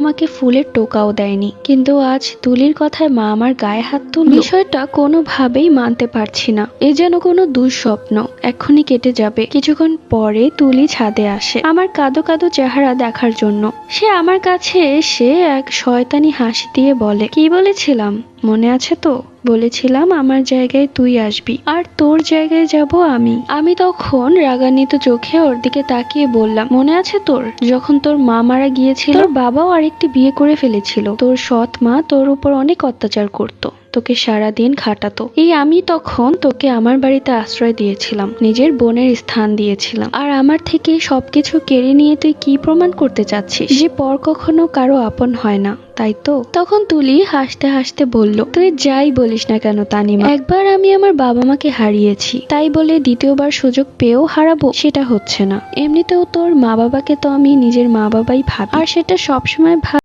আমাকে ফুলের টোকাও দেয়নি, কিন্তু আজ তুলির কথায় মা আমার গায়ে হাত তুলল। বিষয়টা কোনোভাবেই মানতে পারছি না। এ যেন কোনো দুঃস্বপ্ন, এক্ষুনি কেটে যাবে। কিছুক্ষণ পরে তুলি ছাদে আসে আমার কাঁদো কাঁদো চেহারা দেখার জন্য। সে আমার কাছে এসে এক শয়তানি হাসি দিয়ে বলে, কি বলেছিলাম মনে আছে তো? বলেছিলাম আমার জায়গায় তুই আসবি আর তোর জায়গায় যাব আমি। আমি তখন রাগান্বিত চোখে ওর দিকে তাকিয়ে বললাম, মনে আছে তোর, যখন তোর মা মারা গিয়েছিল, তোর বাবাও আরেকটি বিয়ে করে ফেলেছিল। তোর সৎ মা তোর উপর অনেক অত্যাচার করত, তোকে সারাদিন খাটাতো। এই আমি তখন তোকে আমার বাড়িতে আশ্রয় দিয়েছিলাম, নিজের বোনের স্থান দিয়েছিলাম। আর আমার থেকে সবকিছু কেড়ে নিয়ে তুই কি প্রমাণ করতে চাচ্ছিস? যে পর কখনো কারো আপন হয় না, তাই তো? তখন তুলি হাসতে হাসতে বলল, তুই যাই বলিস না কেন তানিমা, একবার আমি আমার বাবা মাকে হারিয়েছি, তাই বলে দ্বিতীয়বার সুযোগ পেয়েও হারাবো সেটা হচ্ছে না। এমনিতেও তোর মা বাবাকে তো আমি নিজের মা বাবাই ভাবি, আর সেটা সবসময়